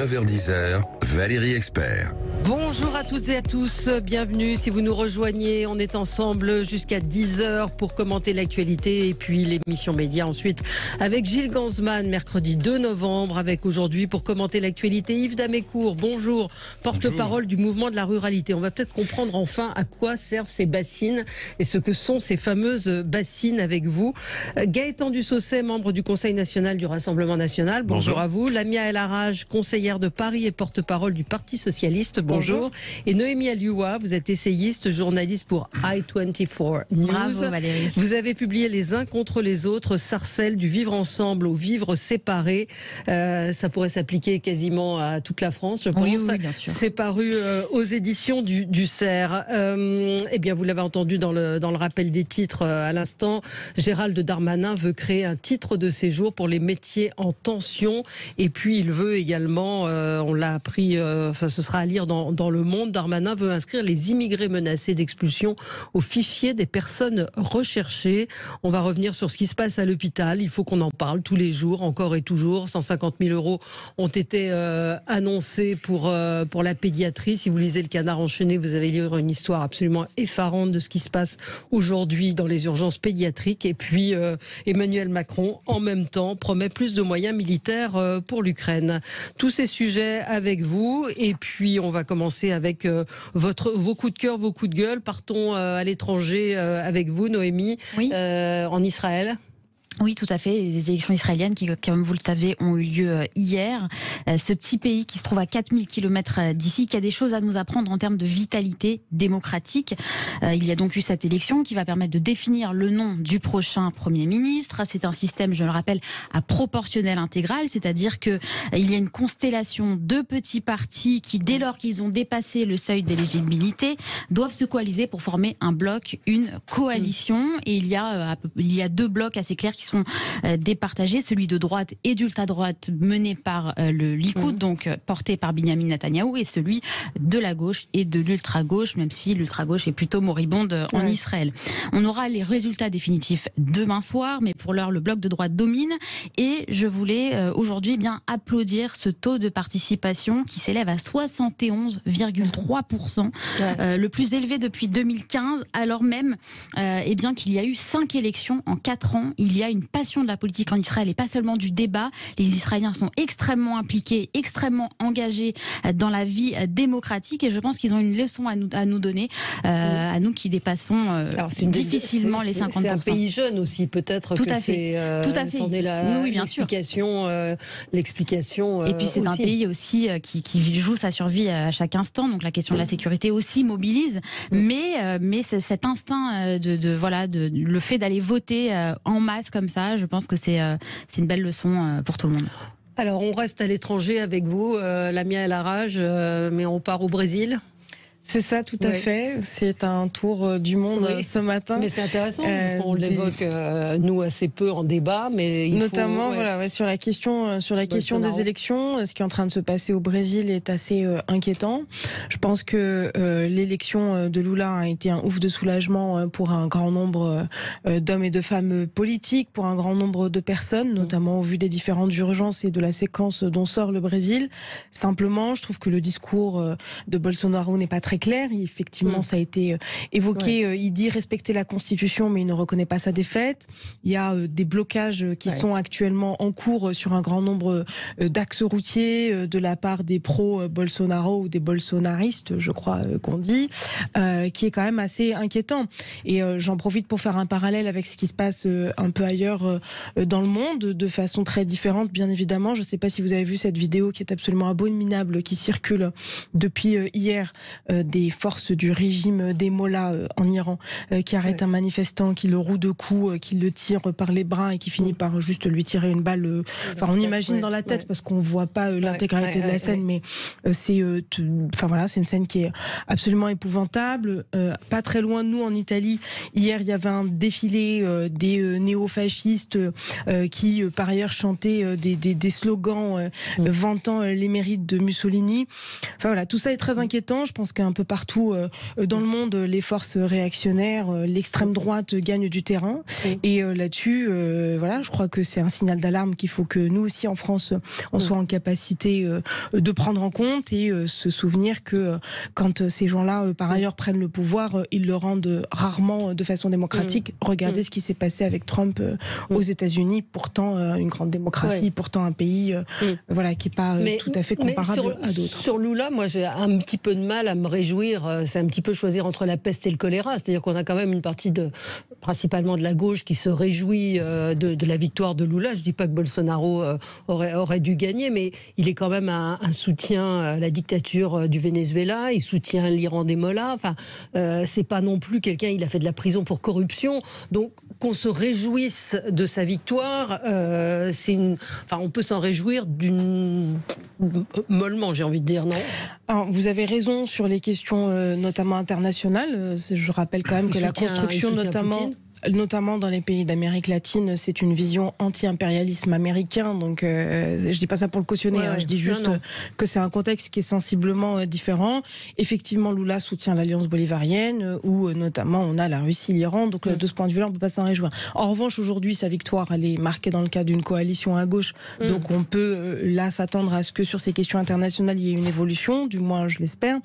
9h-10h, Valérie Expert. Bonjour à toutes et à tous, bienvenue si vous nous rejoignez. On est ensemble jusqu'à 10h pour commenter l'actualité et puis l'émission média ensuite avec Gilles Gansman, mercredi 2 novembre, avec aujourd'hui pour commenter l'actualité Yves Damécourt. Bonjour, porte-parole du mouvement de la ruralité. On va peut-être comprendre enfin à quoi servent ces bassines et ce que sont ces fameuses bassines avec vous. Gaëtan Dussaucet, membre du Conseil national du Rassemblement national. Bonjour à vous. Lamia El Harraj, conseillère de Paris et porte-parole du Parti socialiste. Bonjour. Et Noémie Alioua, vous êtes essayiste, journaliste pour i24 News. Bravo Valérie. Vous avez publié Les uns contre les autres, Sarcelles du vivre ensemble au vivre séparé. Ça pourrait s'appliquer quasiment à toute la France, je pense. Oui, bien sûr. C'est paru aux éditions du CERF. Eh bien, vous l'avez entendu dans le rappel des titres à l'instant. Gérald Darmanin veut créer un titre de séjour pour les métiers en tension. Et puis, il veut également, on l'a appris, ce sera à lire dans Le Monde, Darmanin veut inscrire les immigrés menacés d'expulsion au fichier des personnes recherchées. On va revenir sur ce qui se passe à l'hôpital. Il faut qu'on en parle tous les jours, encore et toujours. 150 000 € ont été annoncés pour la pédiatrie. Si vous lisez Le Canard enchaîné, vous allez lire une histoire absolument effarante de ce qui se passe aujourd'hui dans les urgences pédiatriques. Et puis Emmanuel Macron, en même temps, promet plus de moyens militaires pour l'Ukraine. Tous ces sujets avec vous. Et puis on va commencer avec vos coups de cœur, vos coups de gueule. Partons à l'étranger avec vous, Noémie, Oui. En Israël. Oui, tout à fait. Les élections israéliennes qui, comme vous le savez, ont eu lieu hier. Ce petit pays qui se trouve à 4000 km d'ici, qui a des choses à nous apprendre en termes de vitalité démocratique. Il y a donc eu cette élection qui va permettre de définir le nom du prochain Premier ministre. C'est un système, je le rappelle, à proportionnel intégral, c'est-à-dire qu'il y a une constellation de petits partis qui, dès lors qu'ils ont dépassé le seuil d'éligibilité, doivent se coaliser pour former un bloc, une coalition. Et il y a deux blocs assez clairs qui sont départagés, celui de droite et d'ultra-droite mené par le Likoud, donc porté par Binyamin Netanyahou, et celui de la gauche et de l'ultra-gauche, même si l'ultra-gauche est plutôt moribonde en Israël. On aura les résultats définitifs demain soir, mais pour l'heure, le bloc de droite domine. Et je voulais aujourd'hui applaudir ce taux de participation qui s'élève à 71,3%, le plus élevé depuis 2015, alors même qu'il y a eu 5 élections en 4 ans. Il y a une passion de la politique en Israël et pas seulement du débat. Les Israéliens sont extrêmement impliqués, extrêmement engagés dans la vie démocratique, et je pense qu'ils ont une leçon à nous donner, à nous qui dépassons difficilement les 50%. C'est un pays jeune aussi, peut-être. Tout que à fait. Tout à fait. C'en est bien sûr. L'explication. Et puis c'est un pays aussi qui joue sa survie à chaque instant. Donc la question de la sécurité aussi mobilise. Mais cet instinct le fait d'aller voter en masse comme ça, je pense que c'est une belle leçon pour tout le monde. Alors on reste à l'étranger avec vous, Lamia El Harraj, mais on part au Brésil. C'est ça, tout à fait. C'est un tour du monde ce matin. Mais c'est intéressant parce qu'on l'évoque nous assez peu en débat, mais notamment sur la question des élections, ce qui est en train de se passer au Brésil est assez inquiétant. Je pense que l'élection de Lula a été un ouf de soulagement pour un grand nombre d'hommes et de femmes politiques, pour un grand nombre de personnes, notamment au vu des différentes urgences et de la séquence dont sort le Brésil. Simplement, je trouve que le discours de Bolsonaro n'est pas très clair. Effectivement, ça a été évoqué. Il dit respecter la Constitution, mais il ne reconnaît pas sa défaite. Il y a des blocages qui sont actuellement en cours sur un grand nombre d'axes routiers de la part des pro-Bolsonaro ou des bolsonaristes, je crois qu'on dit, qui est quand même assez inquiétant. Et j'en profite pour faire un parallèle avec ce qui se passe un peu ailleurs dans le monde, de façon très différente, bien évidemment. Je ne sais pas si vous avez vu cette vidéo qui est absolument abominable, qui circule depuis hier, des forces du régime des mollahs en Iran qui arrêtent un manifestant, qui le roue de coups, qui le tire par les bras et qui finit par juste lui tirer une balle. On imagine dans la tête parce qu'on ne voit pas l'intégralité de la scène, mais c'est une scène qui est absolument épouvantable. Pas très loin de nous, en Italie, hier, il y avait un défilé des néo-fascistes qui, par ailleurs, chantaient des slogans vantant les mérites de Mussolini. Tout ça est très inquiétant. Je pense qu'un un peu partout dans le monde, les forces réactionnaires, l'extrême droite gagne du terrain. Et là-dessus, voilà, je crois que c'est un signal d'alarme qu'il faut que nous aussi en France, on soit en capacité de prendre en compte et se souvenir que quand ces gens-là, par ailleurs, prennent le pouvoir, ils le rendent rarement de façon démocratique. Regardez ce qui s'est passé avec Trump aux États-Unis, pourtant une grande démocratie, pourtant un pays voilà, qui n'est pas tout à fait comparable à d'autres. Sur Lula, moi j'ai un petit peu de mal à me réjouir, c'est un petit peu choisir entre la peste et le choléra, c'est-à-dire qu'on a quand même une partie principalement de la gauche qui se réjouit de la victoire de Lula. Je ne dis pas que Bolsonaro aurait dû gagner, mais il est quand même un soutien à la dictature du Venezuela, il soutient l'Iran des Mollahs, enfin, c'est pas non plus quelqu'un, il a fait de la prison pour corruption, donc qu'on se réjouisse de sa victoire, on peut s'en réjouir mollement, j'ai envie de dire, non? Alors, vous avez raison sur les questions notamment internationales. Je rappelle quand même que la construction notamment dans les pays d'Amérique latine, c'est une vision anti-impérialisme américain. Donc, je dis pas ça pour le cautionner. Je dis juste que c'est un contexte qui est sensiblement différent. Effectivement, Lula soutient l'alliance bolivarienne, où notamment on a la Russie, l'Iran. Donc, de ce point de vue-là, on peut pas s'en réjouir. En revanche, aujourd'hui, sa victoire, elle est marquée dans le cadre d'une coalition à gauche. Donc, on peut là s'attendre à ce que sur ces questions internationales, il y ait une évolution. Du moins, je l'espère.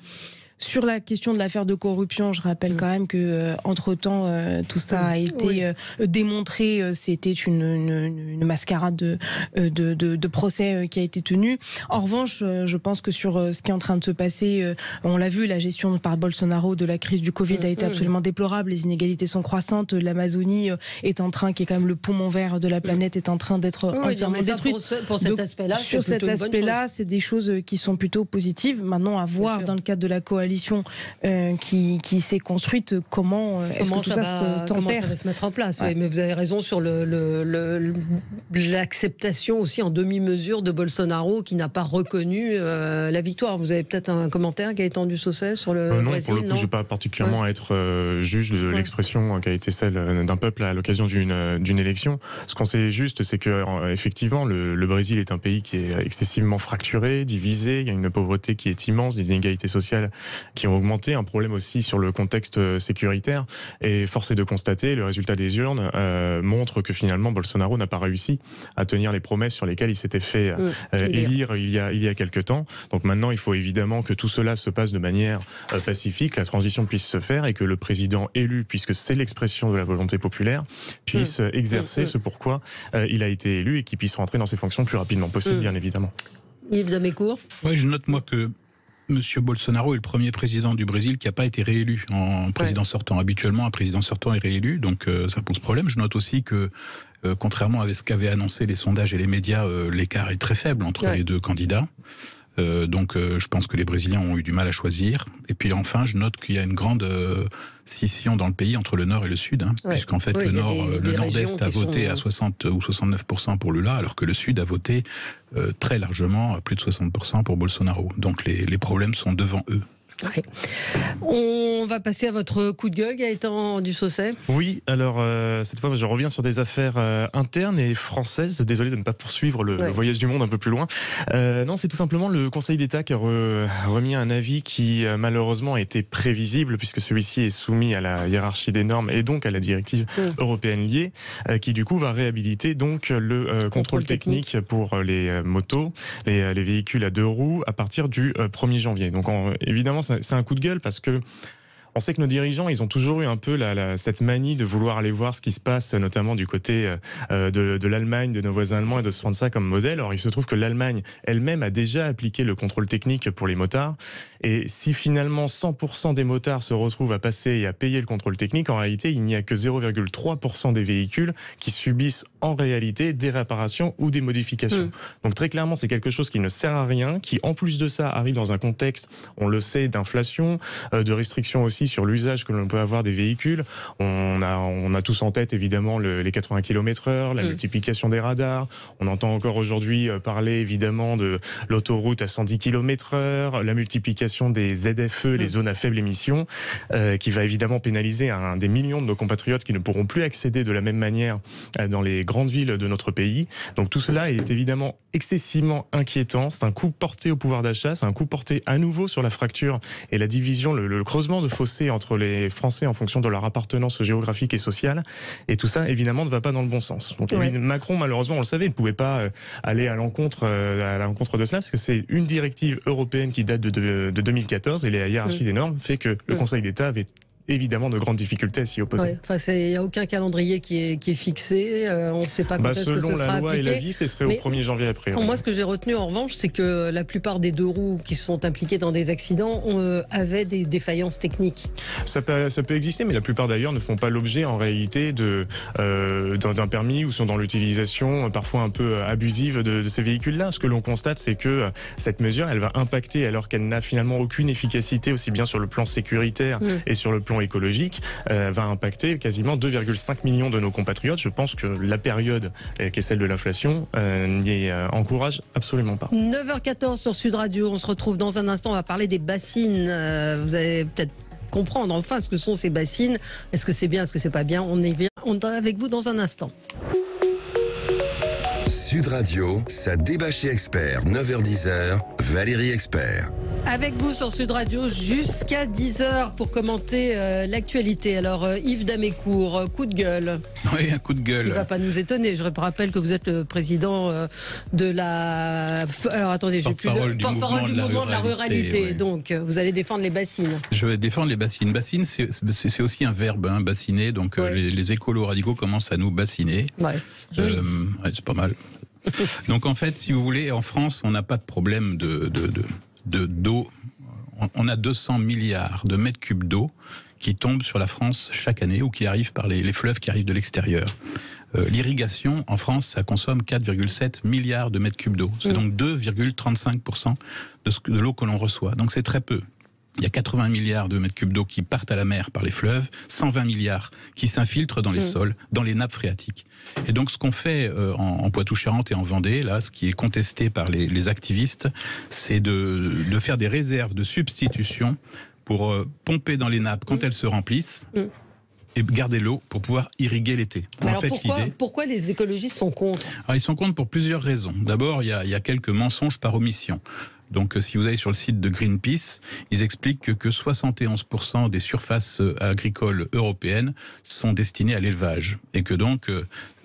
Sur la question de l'affaire de corruption, je rappelle quand même que entre-temps, tout ça a été démontré. C'était une mascarade de procès qui a été tenue. En revanche, je pense que sur ce qui est en train de se passer, on l'a vu, la gestion par Bolsonaro de la crise du Covid a été absolument déplorable. Les inégalités sont croissantes. L'Amazonie est en train, qui est quand même le poumon vert de la planète, est en train d'être entièrement détruite. Pour cet aspect-là, sur cet aspect-là, c'est des choses qui sont plutôt positives. Maintenant, à voir dans le cadre de la coalition qui s'est construite, comment est-ce que tout ça se tempère, comment ça va se mettre en place. Oui, mais vous avez raison sur l'acceptation aussi en demi-mesure de Bolsonaro qui n'a pas reconnu la victoire. Vous avez peut-être un commentaire qui a étendu Saucet sur le Brésil? Non, pour le coup, je n'ai pas particulièrement à être juge de l'expression qui a été celle d'un peuple à l'occasion d'une élection. Ce qu'on sait juste, c'est que effectivement, le Brésil est un pays qui est excessivement fracturé, divisé. Il y a une pauvreté qui est immense, des inégalités sociales qui ont augmenté, un problème aussi sur le contexte sécuritaire. Et force est de constater, le résultat des urnes montre que finalement Bolsonaro n'a pas réussi à tenir les promesses sur lesquelles il s'était fait élire il y a quelques temps. Donc maintenant, il faut évidemment que tout cela se passe de manière pacifique, que la transition puisse se faire et que le président élu, puisque c'est l'expression de la volonté populaire, puisse exercer ce pourquoi il a été élu et qu'il puisse rentrer dans ses fonctions le plus rapidement possible, bien évidemment. Yves Damécourt. Oui, je note moi que M. Bolsonaro est le premier président du Brésil qui n'a pas été réélu en président sortant. Habituellement, un président sortant est réélu, donc ça pose problème. Je note aussi que, contrairement à ce qu'avaient annoncé les sondages et les médias, l'écart est très faible entre les deux candidats. Donc je pense que les Brésiliens ont eu du mal à choisir. Et puis enfin, je note qu'il y a une grande scission dans le pays entre le Nord et le Sud, puisqu'en fait le Nord-Est a voté à 60 ou 69% pour Lula, alors que le Sud a voté très largement, à plus de 60% pour Bolsonaro. Donc les problèmes sont devant eux. Ouais. On va passer à votre coup de gueule, Gaëtan Dussaucet. Oui, alors cette fois je reviens sur des affaires internes et françaises. Désolé de ne pas poursuivre le voyage du monde un peu plus loin. Non, c'est tout simplement le Conseil d'État qui a remis un avis qui malheureusement était prévisible, puisque celui-ci est soumis à la hiérarchie des normes et donc à la directive européenne liée, qui du coup va réhabiliter donc le contrôle technique pour les motos, les véhicules à 2 roues à partir du 1er janvier. Donc évidemment, c'est un coup de gueule parce que on sait que nos dirigeants, ils ont toujours eu un peu cette manie de vouloir aller voir ce qui se passe, notamment du côté de l'Allemagne, de nos voisins allemands, et de se prendre ça comme modèle. Or, il se trouve que l'Allemagne elle-même a déjà appliqué le contrôle technique pour les motards. Et si finalement 100% des motards se retrouvent à passer et à payer le contrôle technique, en réalité, il n'y a que 0,3% des véhicules qui subissent en réalité des réparations ou des modifications. Donc très clairement, c'est quelque chose qui ne sert à rien, qui en plus de ça arrive dans un contexte, on le sait, d'inflation, de restrictions aussi aussi sur l'usage que l'on peut avoir des véhicules. On a tous en tête évidemment les 80 km/h, la multiplication des radars. On entend encore aujourd'hui parler évidemment de l'autoroute à 110 km/h, la multiplication des ZFE, les zones à faible émission, qui va évidemment pénaliser des millions de nos compatriotes qui ne pourront plus accéder de la même manière dans les grandes villes de notre pays. Donc tout cela est évidemment excessivement inquiétant. C'est un coup porté au pouvoir d'achat, c'est un coup porté à nouveau sur la fracture et la division, le creusement de fossé entre les Français en fonction de leur appartenance géographique et sociale. Et tout ça, évidemment, ne va pas dans le bon sens. Donc Macron, malheureusement, on le savait, il ne pouvait pas aller à l'encontre de cela, parce que c'est une directive européenne qui date de 2014 et la hiérarchie des normes fait que le Conseil d'État avait évidemment de grandes difficultés à s'y opposer. Il n'y a aucun calendrier qui est fixé, on ne sait pas quand est-ce que ce sera appliqué. Selon la loi et l'avis, ce serait au 1er janvier après. Moi, ce que j'ai retenu en revanche, c'est que la plupart des deux roues qui sont impliqués dans des accidents avaient des défaillances techniques. Ça peut exister, mais la plupart d'ailleurs ne font pas l'objet en réalité d'un permis ou sont dans l'utilisation parfois un peu abusive de ces véhicules-là. Ce que l'on constate, c'est que cette mesure, elle va impacter, alors qu'elle n'a finalement aucune efficacité, aussi bien sur le plan sécuritaire et sur le plan écologique, va impacter quasiment 2,5 millions de nos compatriotes. Je pense que la période qui est celle de l'inflation n'y encourage absolument pas. 9h14 sur Sud Radio, on se retrouve dans un instant, on va parler des bassines. Vous allez peut-être comprendre enfin ce que sont ces bassines. Est-ce que c'est bien, est-ce que c'est pas bien? On est avec vous dans un instant. Sud Radio, ça débat chez Expert, 9h-10h, Valérie Expert. Avec vous sur Sud Radio jusqu'à 10h pour commenter l'actualité. Alors Yves Damécourt, coup de gueule. Oui, un coup de gueule. Il ne va pas nous étonner. Je rappelle que vous êtes le président de la... Alors attendez, j'ai plus le porte-parole du mouvement de la ruralité. Oui. Donc vous allez défendre les bassines. Je vais défendre les bassines. Bassine, c'est aussi un verbe, hein, bassiner. Donc les écolos radicaux commencent à nous bassiner. Ouais, c'est pas mal. Donc en fait, si vous voulez, en France, on n'a pas de problème d'eau. On a 200 milliards de mètres cubes d'eau qui tombent sur la France chaque année ou qui arrivent par les fleuves qui arrivent de l'extérieur. L'irrigation, en France, ça consomme 4,7 milliards de mètres cubes d'eau. C'est donc 2,35% de l'eau que l'on reçoit. Donc c'est très peu. Il y a 80 milliards de mètres cubes d'eau qui partent à la mer par les fleuves, 120 milliards qui s'infiltrent dans les sols, dans les nappes phréatiques. Et donc ce qu'on fait en Poitou-Charentes et en Vendée, là, ce qui est contesté par les activistes, c'est de faire des réserves de substitution pour pomper dans les nappes quand elles se remplissent. Et garder l'eau pour pouvoir irriguer l'été. Alors pourquoi les écologistes sont contre? Ils sont contre pour plusieurs raisons. D'abord, il y a quelques mensonges par omission. Donc si vous allez sur le site de Greenpeace, ils expliquent que 71% des surfaces agricoles européennes sont destinées à l'élevage. Et que donc,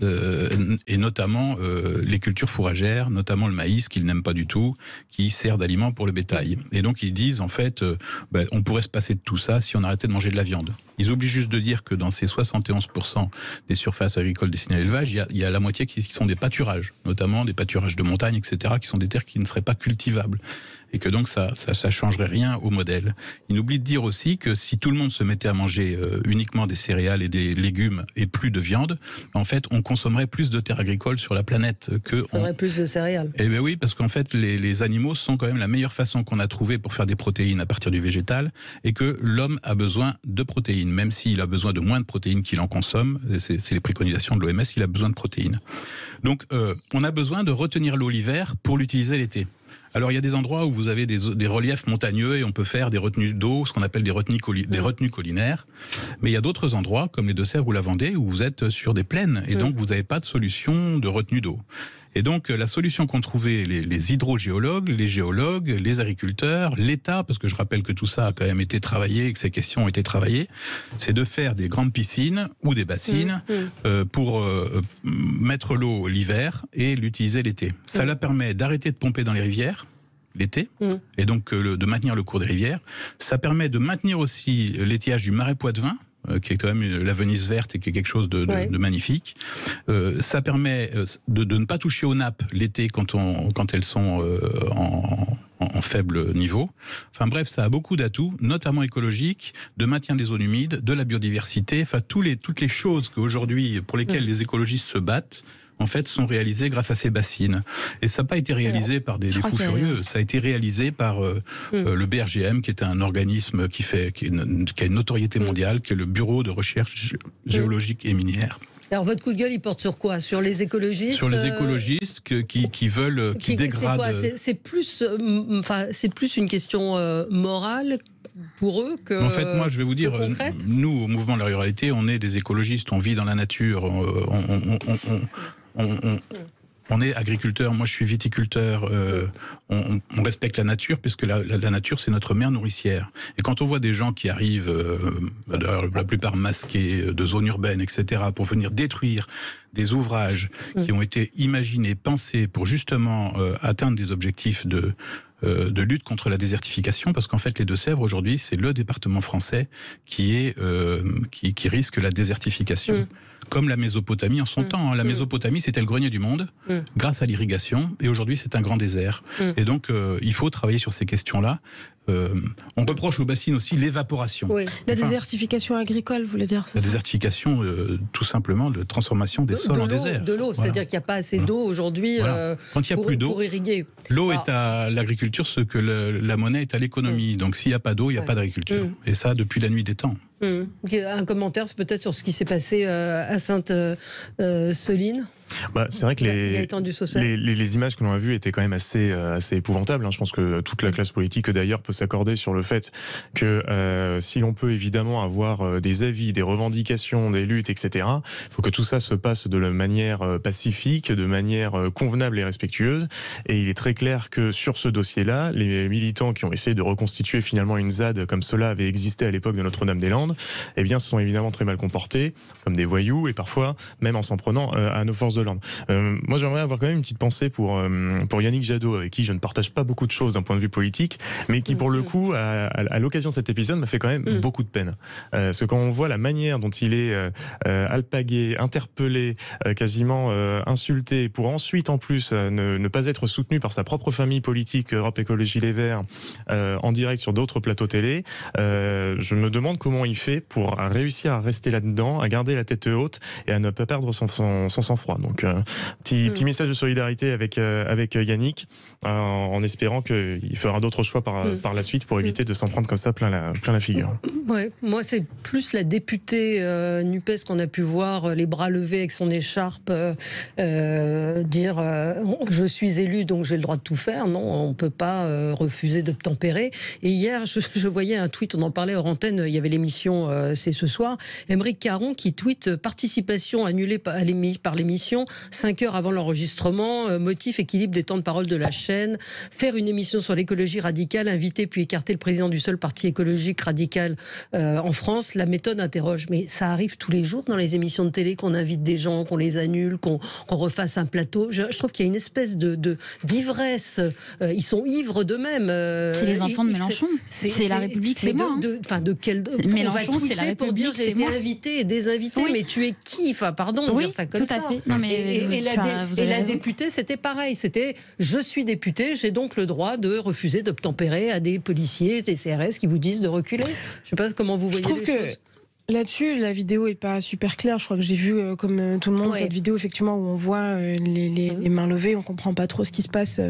et notamment les cultures fourragères, notamment le maïs, qu'ils n'aiment pas du tout, qui sert d'aliment pour le bétail. Et donc ils disent, en fait, on pourrait se passer de tout ça si on arrêtait de manger de la viande. Ils oublient juste de dire que dans ces 71% des surfaces agricoles destinées à l'élevage, il y a la moitié qui sont des pâturages, notamment des pâturages de montagne, etc., qui sont des terres qui ne seraient pas cultivables. Et que donc ça changerait rien au modèle. Il oublie de dire aussi que si tout le monde se mettait à manger uniquement des céréales et des légumes et plus de viande, en fait, on consommerait plus de terres agricoles sur la planète que... Il faudrait plus de céréales. Eh bien oui, parce qu'en fait, les animaux sont quand même la meilleure façon qu'on a trouvée pour faire des protéines à partir du végétal, et que l'homme a besoin de protéines, même s'il a besoin de moins de protéines qu'il en consomme. C'est les préconisations de l'OMS, il a besoin de protéines. Donc, on a besoin de retenir l'eau l'hiver pour l'utiliser l'été. Alors il y a des endroits où vous avez des reliefs montagneux et on peut faire des retenues d'eau, ce qu'on appelle des retenues collinaires. Mais il y a d'autres endroits, comme les Deux-Sèvres ou la Vendée, où vous êtes sur des plaines et donc vous n'avez pas de solution de retenue d'eau. Et donc la solution qu'ont trouvé les hydrogéologues, les géologues, les agriculteurs, l'État, parce que je rappelle que tout ça a quand même été travaillé, que ces questions ont été travaillées, c'est de faire des grandes piscines ou des bassines pour mettre l'eau l'hiver et l'utiliser l'été. Ça leur permet d'arrêter de pomper dans les rivières l'été, et donc de maintenir le cours des rivières. Ça permet de maintenir aussi l'étiage du marais Poitevin, qui est quand même la Venise verte et qui est quelque chose de magnifique. Ça permet de ne pas toucher aux nappes l'été quand elles sont en faible niveau. Enfin bref, ça a beaucoup d'atouts, notamment écologiques, de maintien des zones humides, de la biodiversité, enfin toutes les choses qu'aujourd'hui, pour lesquelles les écologistes se battent, en fait, sont réalisées grâce à ces bassines. Et ça n'a pas été réalisé par des fous furieux. Ça a été réalisé par le BRGM, qui est un organisme qui a une notoriété mondiale, qui est le Bureau de recherche géologique et minière. Alors votre coup de gueule, il porte sur quoi? Sur les écologistes? Sur les écologistes qui veulent, qui dégradent. C'est plus une question morale pour eux que. En fait, moi, je vais vous dire, nous, au mouvement de la ruralité, on est des écologistes, on vit dans la nature, on est agriculteur, moi je suis viticulteur, on respecte la nature puisque la nature c'est notre mère nourricière. Et quand on voit des gens qui arrivent, la plupart masqués, de zones urbaines, etc., pour venir détruire des ouvrages qui ont été imaginés, pensés pour justement atteindre des objectifs de lutte contre la désertification, parce qu'en fait les Deux-Sèvres aujourd'hui c'est le département français qui risque la désertification. Comme la Mésopotamie en son temps. La Mésopotamie, c'était le grenier du monde, grâce à l'irrigation, et aujourd'hui, c'est un grand désert. Et donc, il faut travailler sur ces questions-là. On reproche aux bassines aussi l'évaporation. La désertification agricole, vous voulez dire ça? La désertification, tout simplement, de transformation des sols en désert. De l'eau, c'est-à-dire qu'il n'y a pas assez d'eau aujourd'hui quand il n'y a plus d'eau, pour irriguer. L'eau est à l'agriculture ce que la monnaie est à l'économie. Donc, s'il n'y a pas d'eau, il n'y a pas d'agriculture. Et ça, depuis la nuit des temps. Un commentaire peut-être sur ce qui s'est passé à Sainte-Soline? C'est vrai que les images que l'on a vues étaient quand même assez épouvantables. Je pense que toute la classe politique d'ailleurs peut s'accorder sur le fait que si l'on peut évidemment avoir des avis, des revendications, des luttes, etc., il faut que tout ça se passe de la manière pacifique, de manière convenable et respectueuse. Et il est très clair que sur ce dossier-là, les militants qui ont essayé de reconstituer finalement une ZAD comme cela avait existé à l'époque de Notre-Dame-des-Landes, eh bien, se sont évidemment très mal comportés, comme des voyous, et parfois même en s'en prenant à nos forces de l'ordre. Moi, j'aimerais avoir quand même une petite pensée pour Yannick Jadot, avec qui je ne partage pas beaucoup de choses d'un point de vue politique, mais qui, pour le coup, à l'occasion de cet épisode, m'a fait quand même beaucoup de peine. Parce que quand on voit la manière dont il est alpagué, interpellé, quasiment insulté, pour ensuite, en plus, ne pas être soutenu par sa propre famille politique, Europe Écologie Les Verts, en direct sur d'autres plateaux télé, je me demande comment il fait pour réussir à rester là-dedans, à garder la tête haute et à ne pas perdre son sang-froid. Donc, petit message de solidarité avec Yannick, en espérant qu'il fera d'autres choix par la suite pour éviter de s'en prendre comme ça plein la figure. Ouais, moi, c'est plus la députée NUPES qu'on a pu voir, les bras levés avec son écharpe, dire je suis élu donc j'ai le droit de tout faire. Non, on ne peut pas refuser d'obtempérer. Et hier, je voyais un tweet, on en parlait hors antenne, il y avait l'émission C'est ce soir, Aymeric Caron qui tweet participation annulée par l'émission 5 heures avant l'enregistrement, motif équilibre des temps de parole de la chaîne, faire une émission sur l'écologie radicale, inviter puis écarter le président du seul parti écologique radical en France, la méthode interroge. Mais ça arrive tous les jours dans les émissions de télé qu'on invite des gens, qu'on les annule, qu'on refasse un plateau. Je trouve qu'il y a une espèce d'ivresse. Ils sont ivres d'eux-mêmes. C'est les enfants de Mélenchon. C'est la République, c'est moi. Mélenchon, c'est la République, pour dire j'ai été invité et désinvité, mais tu es qui? Enfin, pardon de dire ça comme ça. Tout à fait. Non, mais et la députée, c'était pareil. C'était je suis députée, j'ai donc le droit de refuser d'obtempérer à des policiers, des CRS qui vous disent de reculer. Je ne sais pas comment vous voyez les choses. Là-dessus, la vidéo est pas super claire. Je crois que j'ai vu, comme tout le monde, cette vidéo effectivement où on voit les mains levées, on comprend pas trop ce qui se passe.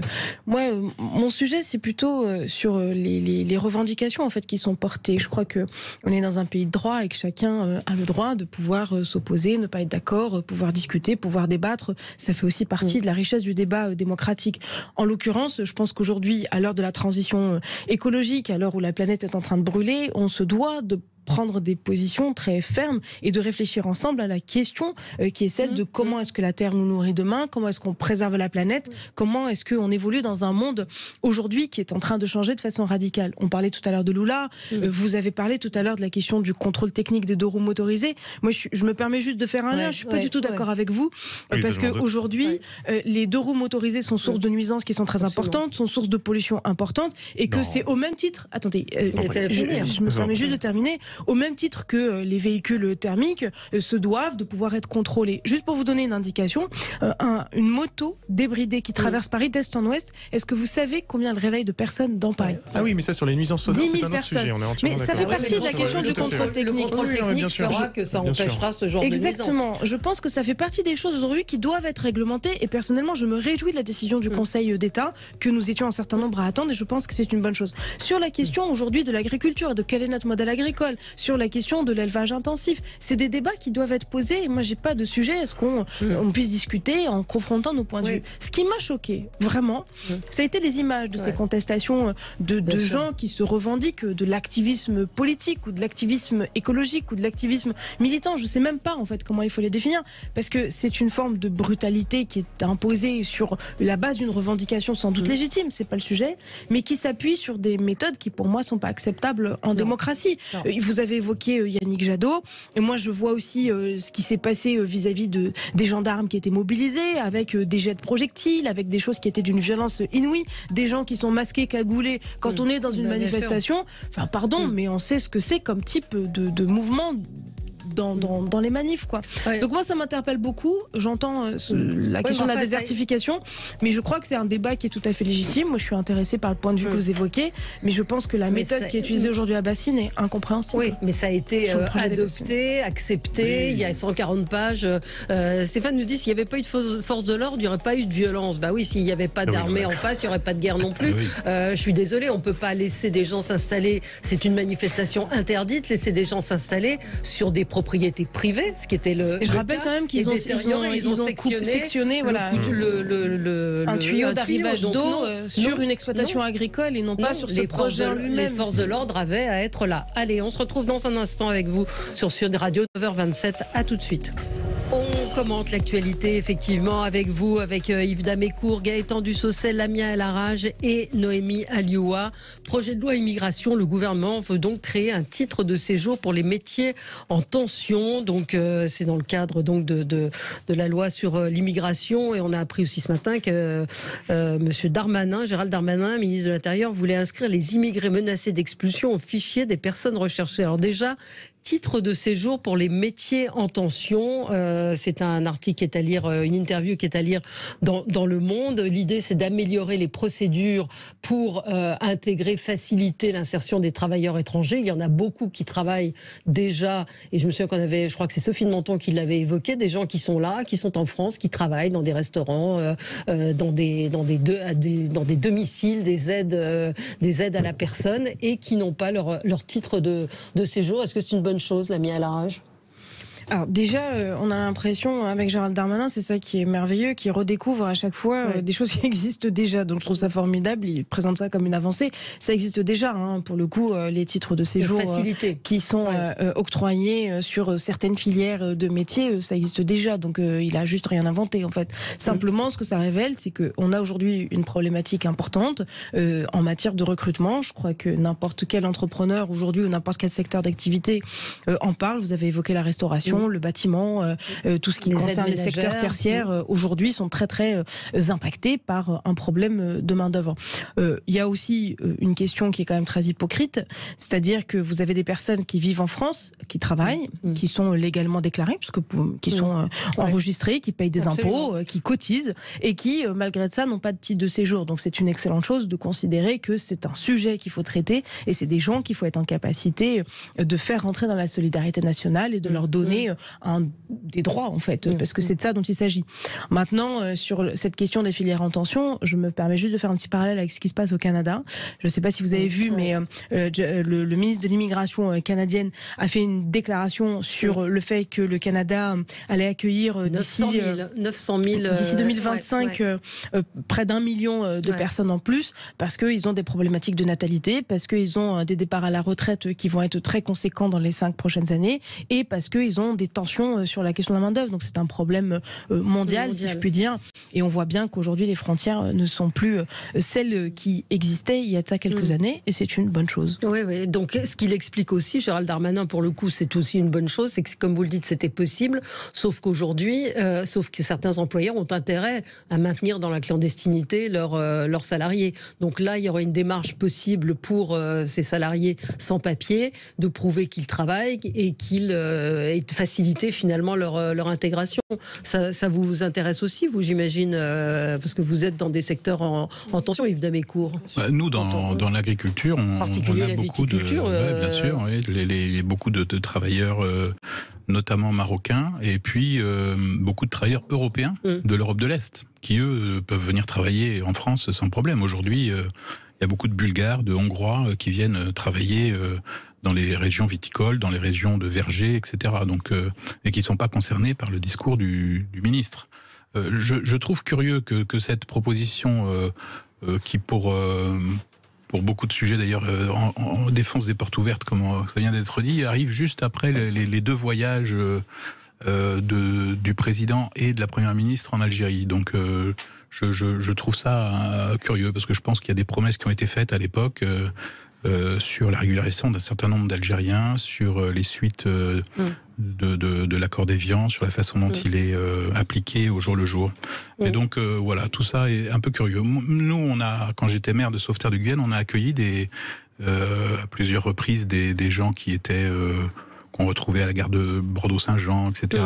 Moi, mon sujet, c'est plutôt sur les revendications en fait qui sont portées. Je crois que on est dans un pays de droit et que chacun a le droit de pouvoir s'opposer, ne pas être d'accord, pouvoir discuter, pouvoir débattre. Ça fait aussi partie de la richesse du débat démocratique. En l'occurrence, je pense qu'aujourd'hui, à l'heure de la transition écologique, à l'heure où la planète est en train de brûler, on se doit de prendre des positions très fermes et de réfléchir ensemble à la question qui est celle de comment est-ce que la Terre nous nourrit demain, comment est-ce qu'on préserve la planète, comment est-ce qu'on évolue dans un monde aujourd'hui qui est en train de changer de façon radicale. On parlait tout à l'heure de Lula, vous avez parlé tout à l'heure de la question du contrôle technique des 2 roues motorisées. Moi, je me permets juste de faire un lien, je suis pas du tout d'accord avec vous, parce qu'aujourd'hui, les 2 roues motorisées sont source de nuisances qui sont très importantes, sont source de pollution importante, et que c'est au même titre, attendez, je me permets juste de terminer, au même titre que les véhicules thermiques se doivent de pouvoir être contrôlés. Juste pour vous donner une indication, une moto débridée qui traverse Paris d'est en ouest, est-ce que vous savez combien elle réveille de personnes dans Paris? Ah oui, mais ça sur les nuisances sonores, c'est un autre sujet. On est entièrement mais ça fait partie de la question du contrôle technique. Le contrôle technique fera que ça empêchera ce genre de nuisance. Exactement. Je pense que ça fait partie des choses aujourd'hui qui doivent être réglementées et personnellement, je me réjouis de la décision du Conseil d'État que nous étions un certain nombre à attendre et je pense que c'est une bonne chose. Sur la question aujourd'hui de l'agriculture, de quel est notre modèle agricole, sur la question de l'élevage intensif, c'est des débats qui doivent être posés et moi j'ai pas de sujet à ce qu'on puisse discuter en confrontant nos points de vue. Ce qui m'a choqué, vraiment, ça a été les images de ces contestations de gens qui se revendiquent de l'activisme politique ou de l'activisme écologique ou de l'activisme militant. Je sais même pas en fait comment il faut les définir parce que c'est une forme de brutalité qui est imposée sur la base d'une revendication sans doute légitime, c'est pas le sujet, mais qui s'appuie sur des méthodes qui pour moi sont pas acceptables en démocratie. Vous avez évoqué Yannick Jadot et moi je vois aussi ce qui s'est passé vis-à-vis des gendarmes qui étaient mobilisés avec des jets de projectiles, avec des choses qui étaient d'une violence inouïe, des gens qui sont masqués, cagoulés. Quand on est dans une manifestation, enfin pardon, mais on sait ce que c'est comme type de mouvement dans les manifs, quoi. Donc moi ça m'interpelle beaucoup. J'entends la question de la désertification, mais je crois que c'est un débat qui est tout à fait légitime. Moi je suis intéressée par le point de vue que vous évoquez, mais je pense que la méthode qui est utilisée aujourd'hui à Bassine est incompréhensible. Oui, mais ça a été adopté, accepté. Il y a 140 pages. Stéphane nous dit s'il n'y avait pas eu de force de l'ordre, il n'y aurait pas eu de violence. Bah oui, s'il n'y avait pas d'armée en face, il n'y aurait pas de guerre non plus. Je suis désolée, on ne peut pas laisser des gens s'installer. C'est une manifestation interdite. Laisser des gens s'installer sur des propriétés privées, ce qui était le. Et je rappelle quand même qu'ils ont sectionné voilà, un tuyau d'arrivage d'eau sur une exploitation agricole et non pas sur ce projet en lui-même. Les forces de l'ordre avaient à être là. Allez, on se retrouve dans un instant avec vous sur Sud Radio 9h27. À tout de suite. On commente l'actualité effectivement avec vous, avec Yves Damécourt, Gaëtan Dussaucel, Lamia El Harraj et Noémie Alioua. Projet de loi immigration, le gouvernement veut donc créer un titre de séjour pour les métiers en tension. Donc c'est dans le cadre donc de la loi sur l'immigration et on a appris aussi ce matin que Monsieur Darmanin, Gérald Darmanin, ministre de l'Intérieur, voulait inscrire les immigrés menacés d'expulsion au fichier des personnes recherchées. Alors déjà, titre de séjour pour les métiers en tension. C'est un article qui est à lire, une interview qui est à lire dans Le Monde. L'idée, c'est d'améliorer les procédures pour intégrer, faciliter l'insertion des travailleurs étrangers. Il y en a beaucoup qui travaillent déjà. Et je me souviens qu'on avait, je crois que c'est Sophie de Menton qui l'avait évoqué, des gens qui sont là, qui sont en France, qui travaillent dans des restaurants, dans des domiciles, des aides à la personne et qui n'ont pas leur titre de séjour. Est-ce que c'est une bonne chose, Lamia El Harraj? Alors déjà, on a l'impression, avec Gérald Darmanin, c'est ça qui est merveilleux, qui redécouvre à chaque fois des choses qui existent déjà. Donc je trouve ça formidable, il présente ça comme une avancée. Ça existe déjà, hein, pour le coup, les titres de séjour qui sont octroyés sur certaines filières de métiers, ça existe déjà. Donc il a juste rien inventé, en fait. Simplement, ce que ça révèle, c'est qu'on a aujourd'hui une problématique importante en matière de recrutement. Je crois que n'importe quel entrepreneur aujourd'hui ou n'importe quel secteur d'activité en parle. Vous avez évoqué la restauration, le bâtiment, tout ce qui concerne les secteurs tertiaires aujourd'hui sont très très impactés par un problème de main-d'œuvre. Il y a aussi une question qui est quand même très hypocrite, c'est-à-dire que vous avez des personnes qui vivent en France, qui travaillent, qui sont légalement déclarées, qui sont enregistrées, qui payent des impôts, qui cotisent et qui, malgré ça, n'ont pas de titre de séjour. Donc c'est une excellente chose de considérer que c'est un sujet qu'il faut traiter et c'est des gens qu'il faut être en capacité de faire rentrer dans la solidarité nationale et de leur donner des droits, en fait, parce que c'est de ça dont il s'agit. Maintenant, sur cette question des filières en tension, je me permets juste de faire un petit parallèle avec ce qui se passe au Canada. Je ne sais pas si vous avez vu, mais le ministre de l'immigration canadienne a fait une déclaration sur le fait que le Canada allait accueillir d'ici 2025 près d'1 million de personnes en plus, parce qu'ils ont des problématiques de natalité, parce qu'ils ont des départs à la retraite qui vont être très conséquents dans les 5 prochaines années, et parce qu'ils ont l'augmentation des tensions sur la question de la main-d'œuvre. Donc c'est un problème mondial, si je puis dire. Et on voit bien qu'aujourd'hui, les frontières ne sont plus celles qui existaient il y a de ça quelques années, et c'est une bonne chose. Oui. Donc ce qu'il explique aussi, Gérald Darmanin, pour le coup, c'est aussi une bonne chose, c'est que, comme vous le dites, c'était possible, sauf qu'aujourd'hui, sauf que certains employeurs ont intérêt à maintenir dans la clandestinité leurs salariés. Donc là, il y aura une démarche possible pour ces salariés sans papier de prouver qu'ils travaillent et et de faciliter finalement leur intégration. Ça vous intéresse aussi, vous, j'imagine, parce que vous êtes dans des secteurs en tension, Yves Damécourt. Nous, dans l'agriculture, on a beaucoup de... bien sûr, beaucoup de travailleurs, notamment marocains, et puis beaucoup de travailleurs européens de l'Europe de l'Est, qui, eux, peuvent venir travailler en France sans problème. Aujourd'hui, il y a beaucoup de Bulgares, de Hongrois qui viennent travailler dans les régions viticoles, dans les régions de vergers, etc. Donc, et qui ne sont pas concernés par le discours du ministre. Je trouve curieux que cette proposition, qui pour beaucoup de sujets d'ailleurs en défense des portes ouvertes, comme ça vient d'être dit, arrive juste après les 2 voyages du président et de la première ministre en Algérie. Donc je trouve ça curieux, parce que je pense qu'il y a des promesses qui ont été faites à l'époque sur la régularisation d'un certain nombre d'Algériens, sur les suites de l'accord d'Évian, sur la façon dont il est appliqué au jour le jour. Et donc voilà, tout ça est un peu curieux. Nous, quand j'étais maire de Sauveterre de Guyenne, on a accueilli à plusieurs reprises des gens qui étaient qu'on retrouvait à la gare de Bordeaux-Saint-Jean, etc.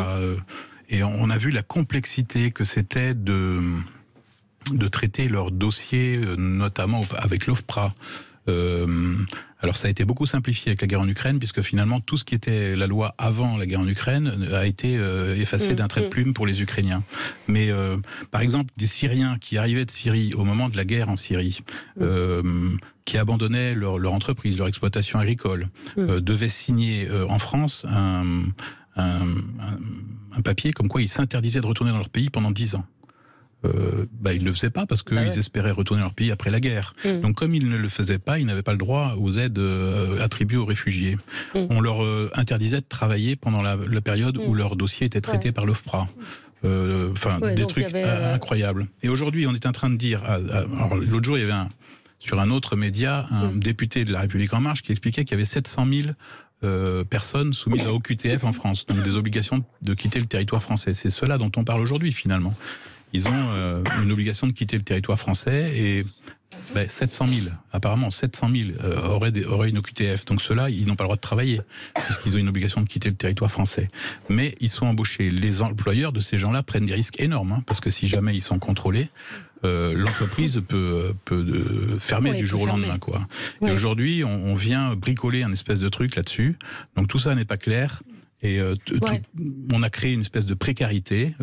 Et on a vu la complexité que c'était de traiter leurs dossiers, notamment avec l'OFPRA. Alors ça a été beaucoup simplifié avec la guerre en Ukraine, puisque finalement tout ce qui était la loi avant la guerre en Ukraine a été effacé d'un trait de plume pour les Ukrainiens. Mais par exemple, des Syriens qui arrivaient de Syrie au moment de la guerre en Syrie, qui abandonnaient leur entreprise, leur exploitation agricole, devaient signer en France un papier comme quoi ils s'interdisaient de retourner dans leur pays pendant 10 ans. Ils ne le faisaient pas parce qu'ils espéraient retourner dans leur pays après la guerre. Donc comme ils ne le faisaient pas, ils n'avaient pas le droit aux aides attribuées aux réfugiés. On leur interdisait de travailler pendant la période où leur dossier était traité par l'OFPRA. Des trucs incroyables. Et aujourd'hui, on est en train de dire... alors, l'autre jour, il y avait sur un autre média, un député de La République En Marche qui expliquait qu'il y avait 700 000 personnes soumises à OQTF en France, donc des obligations de quitter le territoire français. C'est cela dont on parle aujourd'hui, finalement. Ils ont une obligation de quitter le territoire français et 700 000, apparemment 700 000 auraient une OQTF. Donc ceux-là, ils n'ont pas le droit de travailler puisqu'ils ont une obligation de quitter le territoire français. Mais ils sont embauchés. Les employeurs de ces gens-là prennent des risques énormes, parce que si jamais ils sont contrôlés, l'entreprise peut fermer du jour au lendemain, quoi. Et aujourd'hui, on vient bricoler un espèce de truc là-dessus. Donc tout ça n'est pas clair. Et on a créé une espèce de précarité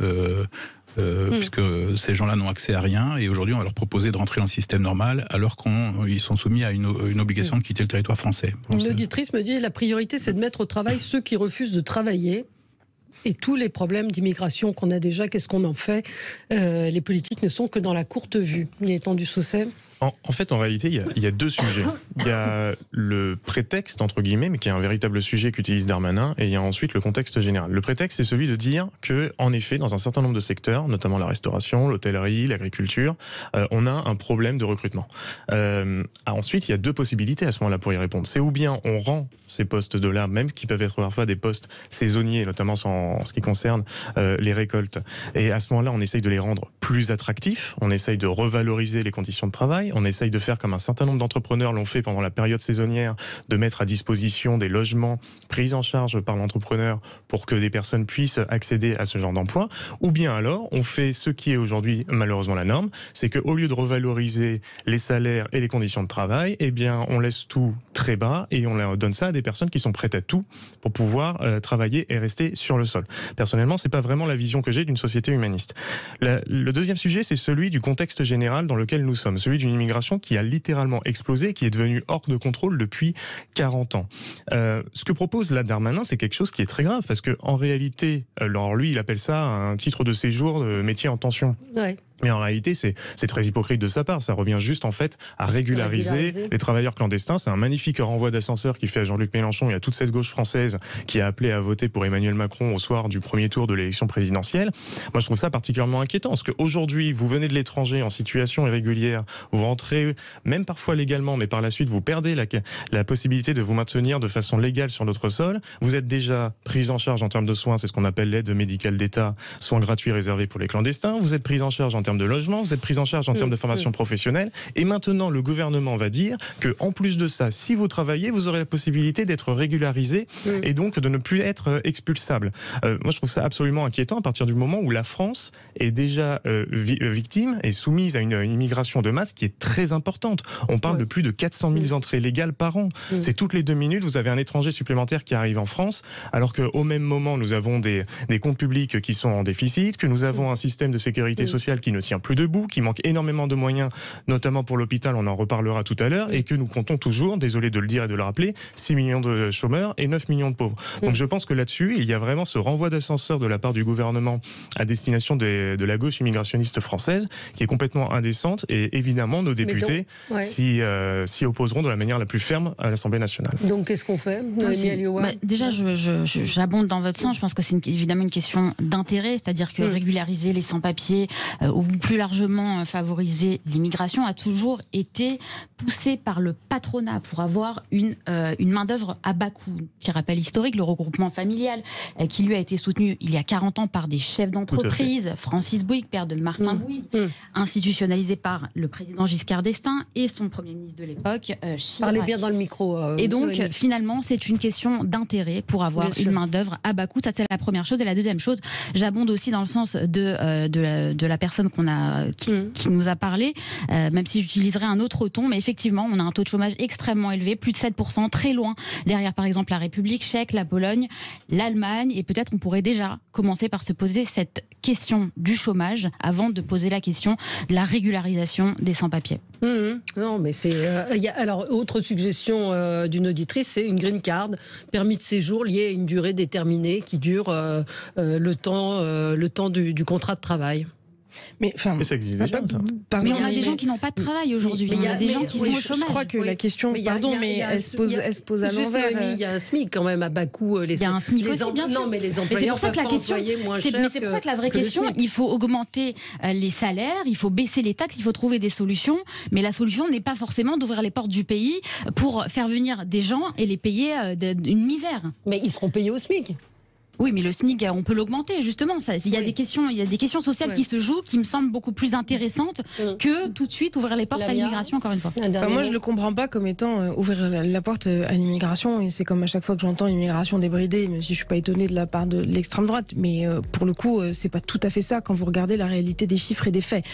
puisque ces gens-là n'ont accès à rien, et aujourd'hui on va leur proposer de rentrer dans le système normal alors qu'ils sont soumis à une obligation de quitter le territoire français. Une auditrice me dit la priorité c'est de mettre au travail ceux qui refusent de travailler. Et tous les problèmes d'immigration qu'on a déjà, qu'est-ce qu'on en fait? Les politiques ne sont que dans la courte vue. Gaëtan Dussausset. En fait, en réalité, il y a 2 sujets. Il y a le prétexte, entre guillemets, mais qui est un véritable sujet qu'utilise Darmanin, et il y a ensuite le contexte général. Le prétexte, c'est celui de dire que, en effet, dans un certain nombre de secteurs, notamment la restauration, l'hôtellerie, l'agriculture, on a un problème de recrutement. Ensuite, il y a 2 possibilités à ce moment-là pour y répondre. C'est ou bien on rend ces postes-là, même qui peuvent être parfois des postes saisonniers, notamment en ce qui concerne les récoltes, et à ce moment-là, on essaye de les rendre plus attractifs, on essaye de revaloriser les conditions de travail, on essaye de faire comme un certain nombre d'entrepreneurs l'ont fait pendant la période saisonnière, de mettre à disposition des logements pris en charge par l'entrepreneur pour que des personnes puissent accéder à ce genre d'emploi. Ou bien alors, on fait ce qui est aujourd'hui malheureusement la norme, c'est qu'au lieu de revaloriser les salaires et les conditions de travail, eh bien, on laisse tout très bas et on leur donne ça à des personnes qui sont prêtes à tout pour pouvoir travailler et rester sur le sol. Personnellement, c'est pas vraiment la vision que j'ai d'une société humaniste. Le deuxième sujet, c'est celui du contexte général dans lequel nous sommes, celui d'une immigration qui a littéralement explosé, qui est devenue hors de contrôle depuis 40 ans. Ce que propose là Darmanin, c'est quelque chose qui est très grave, parce que en réalité, alors lui, il appelle ça un titre de séjour de métier en tension. Ouais. Mais en réalité, c'est très hypocrite de sa part. Ça revient juste en fait à régulariser les travailleurs clandestins. C'est un magnifique renvoi d'ascenseur qu'il fait à Jean-Luc Mélenchon et à toute cette gauche française qui a appelé à voter pour Emmanuel Macron au soir du premier tour de l'élection présidentielle. Moi, je trouve ça particulièrement inquiétant parce qu'aujourd'hui, vous venez de l'étranger en situation irrégulière, vous rentrez même parfois légalement, mais par la suite, vous perdez la possibilité de vous maintenir de façon légale sur notre sol. Vous êtes déjà pris en charge en termes de soins, c'est ce qu'on appelle l'aide médicale d'État, soins gratuits réservés pour les clandestins. Vous êtes pris en charge en termes de logement, vous êtes pris en charge en termes de formation professionnelle, et maintenant le gouvernement va dire que en plus de ça, si vous travaillez, vous aurez la possibilité d'être régularisé et donc de ne plus être expulsable. Moi, je trouve ça absolument inquiétant à partir du moment où la France est déjà victime et soumise à une immigration de masse qui est très importante. On parle de plus de 400 000 entrées légales par an. C'est toutes les 2 minutes, vous avez un étranger supplémentaire qui arrive en France, alors qu'au même moment, nous avons des comptes publics qui sont en déficit, que nous avons un système de sécurité sociale qui ne tient plus debout, qui manque énormément de moyens, notamment pour l'hôpital, on en reparlera tout à l'heure, et que nous comptons toujours, désolé de le dire et de le rappeler, 6 millions de chômeurs et 9 millions de pauvres. Donc je pense que là-dessus, il y a vraiment ce renvoi d'ascenseur de la part du gouvernement à destination de la gauche immigrationniste française qui est complètement indécente, et évidemment nos députés s'y opposeront de la manière la plus ferme à l'Assemblée nationale. Donc qu'est-ce qu'on fait, Déjà, j'abonde dans votre sens. Je pense que c'est évidemment une question d'intérêt, c'est-à-dire que régulariser les sans-papiers ou plus largement favoriser l'immigration a toujours été poussé par le patronat pour avoir une main-d'œuvre à bas coût. Petit rappel historique, le regroupement familial qui lui a été soutenu il y a 40 ans par des chefs d'entreprise, Francis Bouygues, père de Martin Bouygues, institutionnalisé par le président Giscard d'Estaing et son premier ministre de l'époque, Chirac. Parlez bien dans le micro. Et donc, finalement, c'est une question d'intérêt pour avoir une main-d'œuvre à bas coût. Ça, c'est la première chose. Et la deuxième chose, j'abonde aussi dans le sens de la personne qui nous a parlé, même si j'utiliserai un autre ton, mais effectivement, on a un taux de chômage extrêmement élevé, plus de 7%, très loin derrière, par exemple, la République tchèque, la Pologne, l'Allemagne, et peut-être on pourrait déjà commencer par se poser cette question du chômage avant de poser la question de la régularisation des sans-papiers. Non, mais c'est. Alors, autre suggestion d'une auditrice, c'est une green card, permis de séjour lié à une durée déterminée qui dure le temps du contrat de travail. Mais ça existe déjà, ça. Mais on a des gens qui n'ont pas de travail aujourd'hui. Il y a des gens qui sont au chômage. Je crois que la question, elle se pose à l'envers. Il y a un SMIC quand même à bas coût. Il y a un SMIC aussi, bien sûr. Non, mais les employeurs peuvent pas employer moins cher. Mais c'est pour ça que la vraie question, il faut augmenter les salaires, il faut baisser les taxes, il faut trouver des solutions. Mais la solution n'est pas forcément d'ouvrir les portes du pays pour faire venir des gens et les payer une misère. Mais ils seront payés au SMIC. Oui, mais le SMIC, on peut l'augmenter, justement. Il y a des questions sociales qui se jouent, qui me semblent beaucoup plus intéressantes que tout de suite ouvrir les portes à l'immigration, encore une fois. Moi, je ne le comprends pas comme étant ouvrir la porte à l'immigration. Et c'est comme à chaque fois que j'entends immigration débridée, même si je ne suis pas étonnée de la part de l'extrême droite. Mais pour le coup, c'est pas tout à fait ça quand vous regardez la réalité des chiffres et des faits.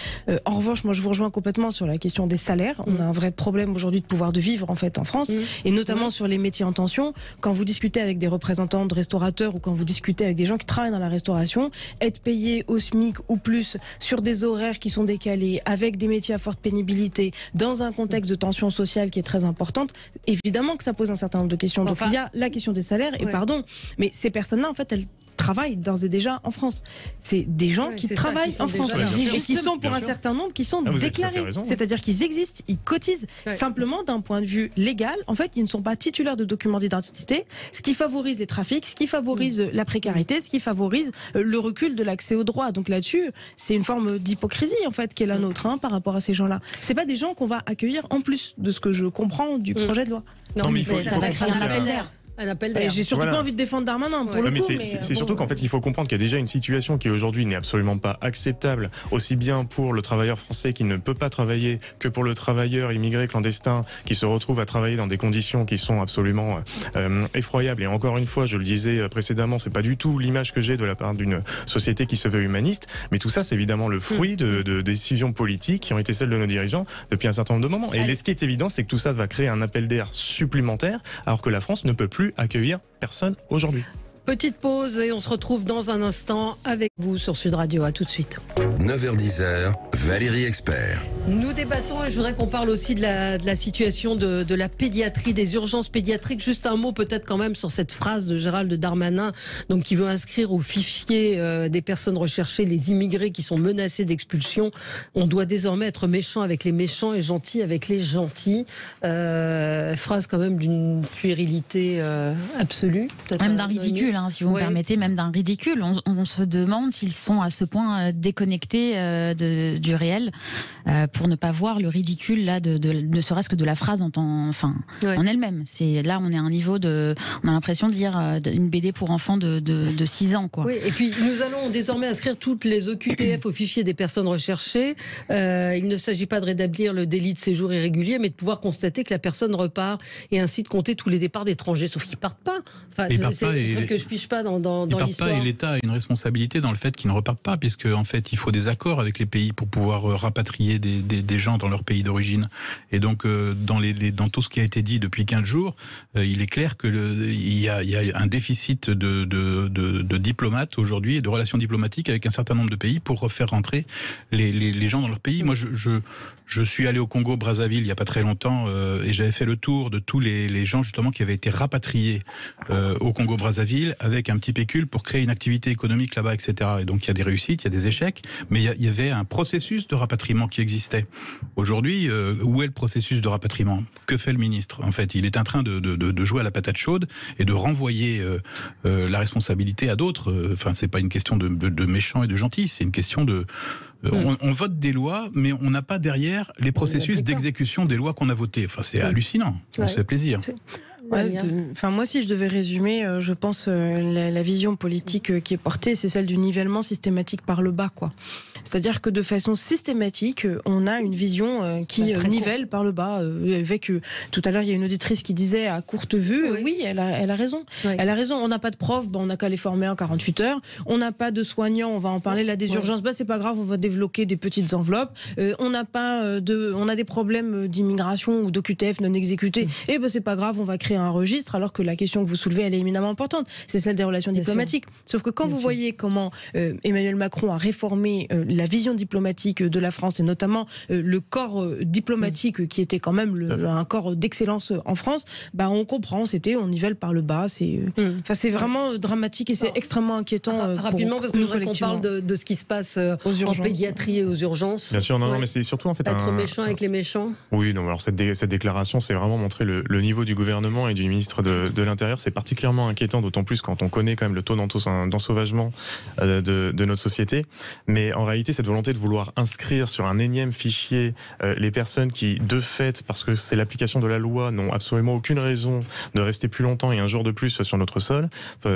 En revanche, moi, je vous rejoins complètement sur la question des salaires. On a un vrai problème aujourd'hui de pouvoir de vivre, en fait, en France. Et notamment sur les métiers en tension. Quand vous discutez avec des représentants de restaurateurs ou quand vous discuter avec des gens qui travaillent dans la restauration, être payé au SMIC ou plus sur des horaires qui sont décalés, avec des métiers à forte pénibilité, dans un contexte de tension sociale qui est très importante, évidemment que ça pose un certain nombre de questions. Donc il y a la question des salaires, et pardon, mais ces personnes-là, en fait, elles travaillent d'ores et déjà en France. C'est des gens qui travaillent en France et qui sont pour un certain nombre qui sont déclarés. C'est-à-dire qu'ils existent, ils cotisent. Simplement, d'un point de vue légal, en fait, ils ne sont pas titulaires de documents d'identité, ce qui favorise les trafics, ce qui favorise la précarité, ce qui favorise le recul de l'accès aux droits. Donc là-dessus, c'est une forme d'hypocrisie en fait qui est la nôtre par rapport à ces gens-là. C'est pas des gens qu'on va accueillir en plus de ce que je comprends du projet de loi. Non, mais ça va créer un appel d'air. J'ai surtout pas envie de défendre Darmanin pour le coup. C'est surtout qu'en fait, il faut comprendre qu'il y a déjà une situation qui aujourd'hui n'est absolument pas acceptable, aussi bien pour le travailleur français qui ne peut pas travailler que pour le travailleur immigré clandestin qui se retrouve à travailler dans des conditions qui sont absolument effroyables. Et encore une fois, je le disais précédemment, c'est pas du tout l'image que j'ai de la part d'une société qui se veut humaniste, mais tout ça, c'est évidemment le fruit de décisions politiques qui ont été celles de nos dirigeants depuis un certain nombre de moments. Et ce qui est évident, c'est que tout ça va créer un appel d'air supplémentaire, alors que la France ne peut plus accueillir personne aujourd'hui. Petite pause et on se retrouve dans un instant avec vous sur Sud Radio. À tout de suite. 9h10, Valérie Expert. Nous débattons et je voudrais qu'on parle aussi de la situation de la pédiatrie, des urgences pédiatriques. Juste un mot peut-être quand même sur cette phrase de Gérald Darmanin, donc qui veut inscrire au fichier des personnes recherchées les immigrés qui sont menacés d'expulsion. On doit désormais être méchant avec les méchants et gentil avec les gentils. Phrase quand même d'une puérilité absolue. Même d'un ridicule, si vous me permettez, même d'un ridicule. On se demande s'ils sont à ce point déconnectés du réel pour ne pas voir le ridicule là, ne serait-ce que de la phrase en elle-même. Là, on est à un niveau on a l'impression de lire une BD pour enfants de 6 ans. Quoi. Oui, et puis nous allons désormais inscrire toutes les OQTF au fichier des personnes recherchées. Il ne s'agit pas de rétablir le délit de séjour irrégulier, mais de pouvoir constater que la personne repart et ainsi de compter tous les départs d'étrangers. Sauf qu'ils partent pas. Enfin, c'est un truc que je pige pas dans l'histoire. Et l'État a une responsabilité dans le fait qu'ils ne repartent pas, puisque en fait, il faut des accords avec les pays pour pouvoir rapatrier des gens dans leur pays d'origine. Et donc, dans tout ce qui a été dit depuis 15 jours, il est clair qu'il y a un déficit de diplomates aujourd'hui et de relations diplomatiques avec un certain nombre de pays pour refaire rentrer les gens dans leur pays. Moi, je suis allé au Congo-Brazzaville il n'y a pas très longtemps et j'avais fait le tour de tous les gens justement qui avaient été rapatriés au Congo-Brazzaville avec un petit pécule pour créer une activité économique là-bas, etc. Et donc il y a des réussites, il y a des échecs, mais il y avait un processus de rapatriement qui existait. Aujourd'hui, où est le processus de rapatriement ? Que fait le ministre ? En fait, il est en train de jouer à la patate chaude et de renvoyer la responsabilité à d'autres. Enfin, c'est pas une question de méchants et de gentils, c'est une question de... On vote des lois, mais on n'a pas derrière les processus d'exécution des lois qu'on a votées. Enfin, c'est hallucinant. On se fait plaisir. Moi, si je devais résumer, je pense la vision politique qui est portée, c'est celle du nivellement systématique par le bas, quoi. C'est-à-dire que de façon systématique, on a une vision qui nivelle par le bas. Avec tout à l'heure, il y a une auditrice qui disait à courte vue, oui, elle a raison. Oui. Elle a raison. On n'a pas de profs, on n'a qu'à les former en 48 heures. On n'a pas de soignants, on va en parler là des urgences. C'est pas grave, on va développer des petites enveloppes. On a des problèmes d'immigration ou d'OQTF non exécutés. Et c'est pas grave, on va créer un registre, alors que la question que vous soulevez, elle est éminemment importante. C'est celle des relations diplomatiques. Sauf que quand vous voyez comment Emmanuel Macron a réformé la vision diplomatique de la France, et notamment le corps diplomatique qui était quand même un corps d'excellence en France, on comprend, on nivelle par le bas. C'est vraiment dramatique et c'est extrêmement inquiétant. Rapidement, parce que je voudrais qu'on parle de ce qui se passe en pédiatrie et aux urgences. Bien sûr, non, mais c'est surtout en fait être méchant avec les méchants. Oui, non, alors cette déclaration, c'est vraiment montrer le niveau du gouvernement et du ministre de l'Intérieur. C'est particulièrement inquiétant, d'autant plus quand on connaît quand même le taux d'ensauvagement de notre société. Mais en réalité, cette volonté de vouloir inscrire sur un énième fichier les personnes qui, de fait, parce que c'est l'application de la loi, n'ont absolument aucune raison de rester plus longtemps et un jour de plus sur notre sol,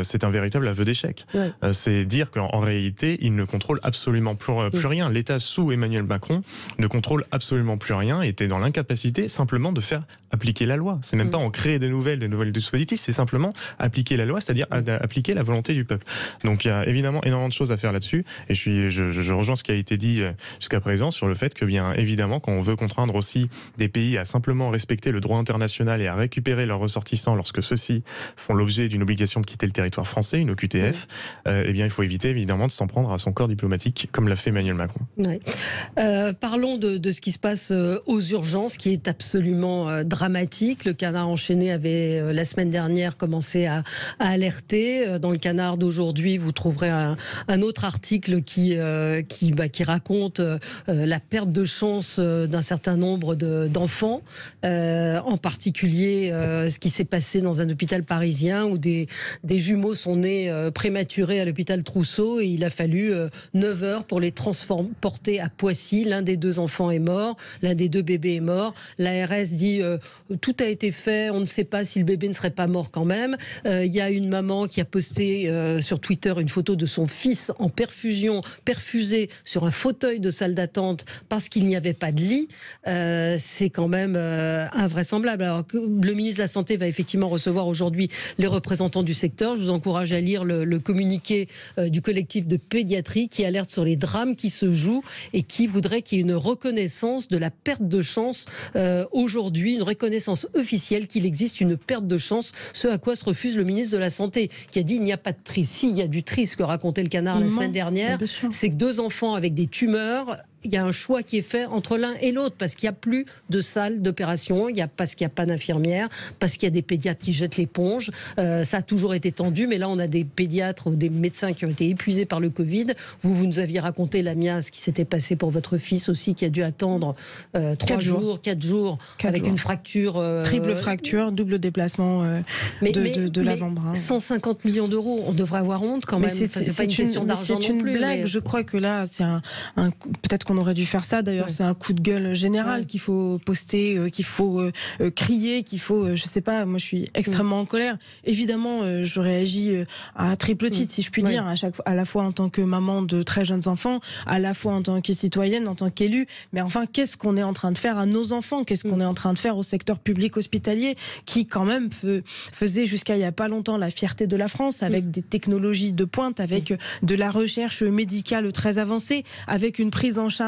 c'est un véritable aveu d'échec. Ouais. C'est dire qu'en réalité, il ne contrôle absolument plus rien. L'État sous Emmanuel Macron ne contrôle absolument plus rien et était dans l'incapacité simplement de faire appliquer la loi. C'est même pas en créer des nouvelles dispositifs, c'est simplement appliquer la loi, c'est-à-dire appliquer la volonté du peuple. Donc il y a évidemment énormément de choses à faire là-dessus et je rejoins ce qui a été dit jusqu'à présent sur le fait que bien évidemment quand on veut contraindre aussi des pays à simplement respecter le droit international et à récupérer leurs ressortissants lorsque ceux-ci font l'objet d'une obligation de quitter le territoire français, une OQTF, il faut éviter évidemment de s'en prendre à son corps diplomatique comme l'a fait Emmanuel Macron. Ouais. Parlons de ce qui se passe aux urgences qui est absolument dramatique. Le Canard enchaîné avait la semaine dernière commencé à alerter. Dans le Canard d'aujourd'hui, vous trouverez un autre article qui raconte la perte de chance d'un certain nombre d'enfants, en particulier ce qui s'est passé dans un hôpital parisien où des jumeaux sont nés prématurés à l'hôpital Trousseau et il a fallu 9 heures pour les transporter à Poissy. L'un des 2 enfants est mort, l'un des 2 bébés est mort. L'ARS dit tout a été fait, on ne sait pas si le bébé ne serait pas mort quand même. Il y a une maman qui a posté sur Twitter une photo de son fils en perfusion, perfusé sur un fauteuil de salle d'attente parce qu'il n'y avait pas de lit. C'est quand même invraisemblable. Alors, le ministre de la Santé va effectivement recevoir aujourd'hui les représentants du secteur. Je vous encourage à lire le communiqué du collectif de pédiatrie qui alerte sur les drames qui se jouent et qui voudrait qu'il y ait une reconnaissance de la perte de chance aujourd'hui, une reconnaissance officielle qu'il existe une perte de chance, ce à quoi se refuse le ministre de la Santé, qui a dit il n'y a pas de tri. Si, il y a du tri, ce que racontait le Canard la semaine dernière, c'est que 2 enfants avec des tumeurs, il y a un choix qui est fait entre l'un et l'autre parce qu'il n'y a plus de salles d'opération, parce qu'il n'y a pas d'infirmières, parce qu'il y a des pédiatres qui jettent l'éponge. Ça a toujours été tendu, mais là on a des pédiatres ou des médecins qui ont été épuisés par le Covid. Vous nous aviez raconté, Lamia, ce qui s'était passé pour votre fils aussi, qui a dû attendre 4 jours, avec une fracture. Triple fracture, double déplacement de l'avant-bras. 150 millions d'euros, on devrait avoir honte quand même. C'est pas une question d'argent non plus. Blague. Mais... Je crois que là, c'est peut-être qu'on aurait dû faire ça. D'ailleurs, c'est un coup de gueule général qu'il faut poster, qu'il faut crier, qu'il faut, je sais pas. Moi, je suis extrêmement en colère. Évidemment, je réagis à triple titre, si je puis dire, à la fois en tant que maman de très jeunes enfants, à la fois en tant que citoyenne, en tant qu'élue. Mais enfin, qu'est-ce qu'on est en train de faire à nos enfants? Qu'est-ce qu'on est en train de faire au secteur public hospitalier, qui quand même faisait jusqu'à il y a pas longtemps la fierté de la France, avec des technologies de pointe, avec de la recherche médicale très avancée, avec une prise en charge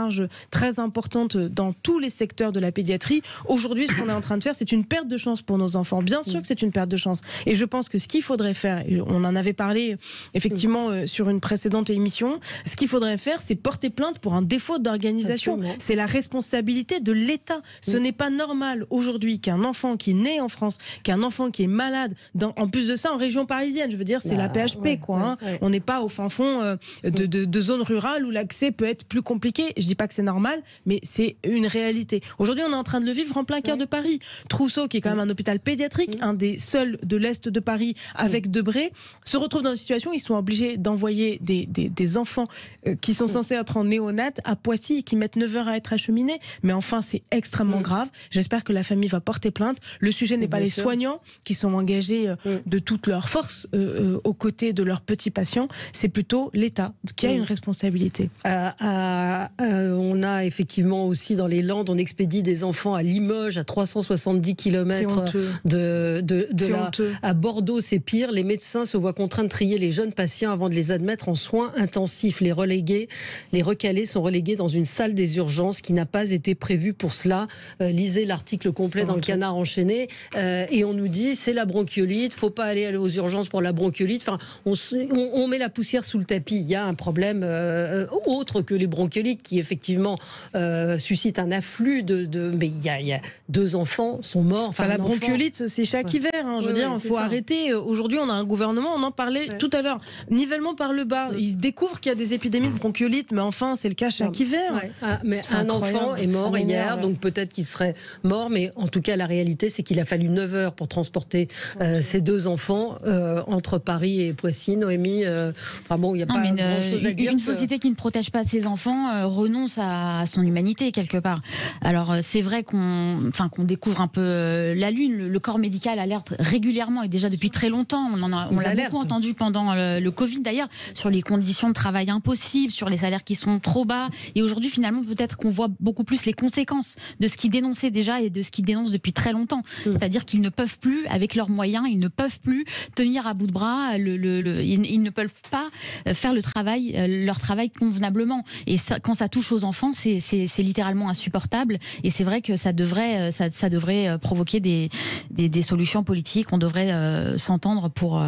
très importante dans tous les secteurs de la pédiatrie. Aujourd'hui, ce qu'on est en train de faire, c'est une perte de chance pour nos enfants. Bien sûr que c'est une perte de chance. Et je pense que ce qu'il faudrait faire, et on en avait parlé effectivement sur une précédente émission, ce qu'il faudrait faire, c'est porter plainte pour un défaut d'organisation. C'est la responsabilité de l'État. Ce n'est pas normal aujourd'hui qu'un enfant qui naît en France, qu'un enfant qui est malade, en plus de ça en région parisienne, je veux dire, c'est la PHP, On n'est pas au fin fond de zones rurales où l'accès peut être plus compliqué. Je dis pas que c'est normal, mais c'est une réalité. Aujourd'hui, on est en train de le vivre en plein cœur de Paris. Trousseau, qui est quand même un hôpital pédiatrique, un des seuls de l'Est de Paris, avec Debré, se retrouve dans une situation où ils sont obligés d'envoyer des enfants qui sont censés être en néonat à Poissy et qui mettent 9 heures à être acheminés. Mais enfin, c'est extrêmement grave. J'espère que la famille va porter plainte. Le sujet n'est pas les soignants qui sont engagés de toute leur force aux côtés de leurs petits patients. C'est plutôt l'État qui a une responsabilité. On a effectivement aussi dans les Landes, on expédie des enfants à Limoges, à 370 km de là. À Bordeaux, c'est pire. Les médecins se voient contraints de trier les jeunes patients avant de les admettre en soins intensifs. Les recalés sont relégués dans une salle des urgences qui n'a pas été prévue pour cela. Lisez l'article complet dans le Canard enchaîné. Et on nous dit, c'est la bronchiolite, faut pas aller aux urgences pour la bronchiolite. Enfin, on met la poussière sous le tapis. Il y a un problème autre que les bronchiolites qui effectivement suscite un afflux mais il y a 2 enfants sont morts. Enfin, la bronchiolite, c'est chaque hiver. Je veux dire, il faut arrêter. Aujourd'hui, on a un gouvernement, on en parlait tout à l'heure, nivellement par le bas. Ils se découvrent qu'il y a des épidémies de bronchiolite, mais enfin, c'est le cas chaque hiver. Mais un enfant est mort hier, donc peut-être qu'il serait mort, mais en tout cas, la réalité, c'est qu'il a fallu 9 heures pour transporter ces 2 enfants entre Paris et Poissy. Noémie, il n'y a pas grand-chose à dire. Une société qui ne protège pas ses enfants renonce à son humanité quelque part. Alors c'est vrai qu'on découvre un peu la Lune. Le corps médical alerte régulièrement et déjà depuis très longtemps. On l'a beaucoup entendu pendant le Covid d'ailleurs, sur les conditions de travail impossibles, sur les salaires qui sont trop bas. Et aujourd'hui finalement peut-être qu'on voit beaucoup plus les conséquences de ce qu'ils dénonçaient déjà et de ce qu'ils dénoncent depuis très longtemps. C'est-à-dire qu'ils ne peuvent plus, avec leurs moyens, ils ne peuvent plus tenir à bout de bras. Ils ne peuvent pas faire leur travail convenablement. Et ça, quand ça touche aux enfants, c'est littéralement insupportable. Et c'est vrai que ça devrait provoquer des solutions politiques. On devrait s'entendre pour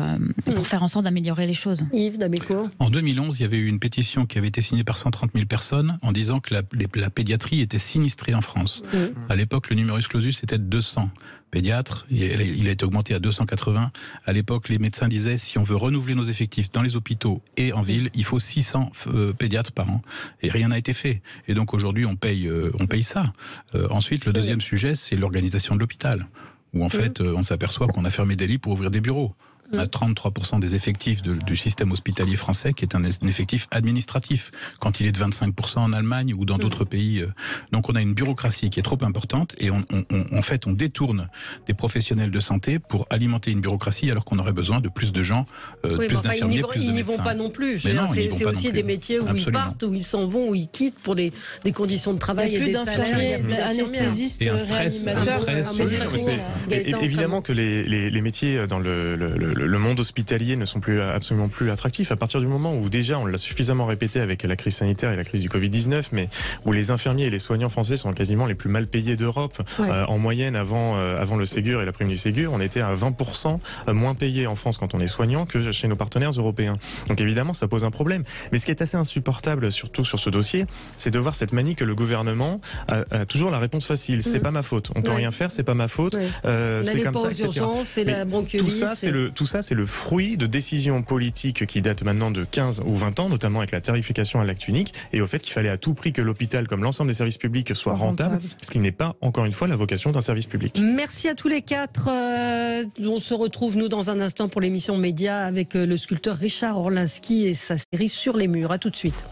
faire en sorte d'améliorer les choses. Yves Damécourt. En 2011, il y avait eu une pétition qui avait été signée par 130 000 personnes en disant que la pédiatrie était sinistrée en France. À l'époque, le numerus clausus était de 200 pédiatres. Il a été augmenté à 280. À l'époque, les médecins disaient si on veut renouveler nos effectifs dans les hôpitaux et en ville, il faut 600 pédiatres par an. Et rien n'a été fait. Et donc aujourd'hui, on paye ça. Ensuite, le deuxième sujet, c'est l'organisation de l'hôpital, où en fait, on s'aperçoit qu'on a fermé des lits pour ouvrir des bureaux. On a 33% des effectifs du système hospitalier français qui est un effectif administratif, quand il est de 25% en Allemagne ou dans d'autres pays. Donc on a une bureaucratie qui est trop importante et en fait on détourne des professionnels de santé pour alimenter une bureaucratie alors qu'on aurait besoin de plus de gens, plus d'infirmiers, plus de médecins. Ils n'y vont pas non plus. C'est aussi des métiers où ils partent, où ils s'en vont, où ils quittent pour des conditions de travail et des salaires. D'anesthésistes, et un stress. Évidemment que les métiers dans le monde hospitalier ne sont absolument plus attractifs. À partir du moment où déjà, on l'a suffisamment répété avec la crise sanitaire et la crise du Covid-19, mais où les infirmiers et les soignants français sont quasiment les plus mal payés d'Europe. En moyenne, avant le Ségur et la prime du Ségur, on était à 20% moins payés en France quand on est soignant que chez nos partenaires européens. Donc évidemment, ça pose un problème. Mais ce qui est assez insupportable, surtout sur ce dossier, c'est de voir cette manie que le gouvernement a toujours la réponse facile. C'est pas ma faute. On peut rien faire, c'est pas ma faute. C'est comme ça, etc. C'est la bronchiolite. Tout ça, c'est le fruit de décisions politiques qui datent maintenant de 15 ou 20 ans, notamment avec la tarification à l'acte unique et au fait qu'il fallait à tout prix que l'hôpital, comme l'ensemble des services publics, soit rentable, ce qui n'est pas, encore une fois, la vocation d'un service public. Merci à tous les quatre. On se retrouve, nous, dans un instant pour l'émission Média avec le sculpteur Richard Orlinski et sa série Sur les murs. À tout de suite.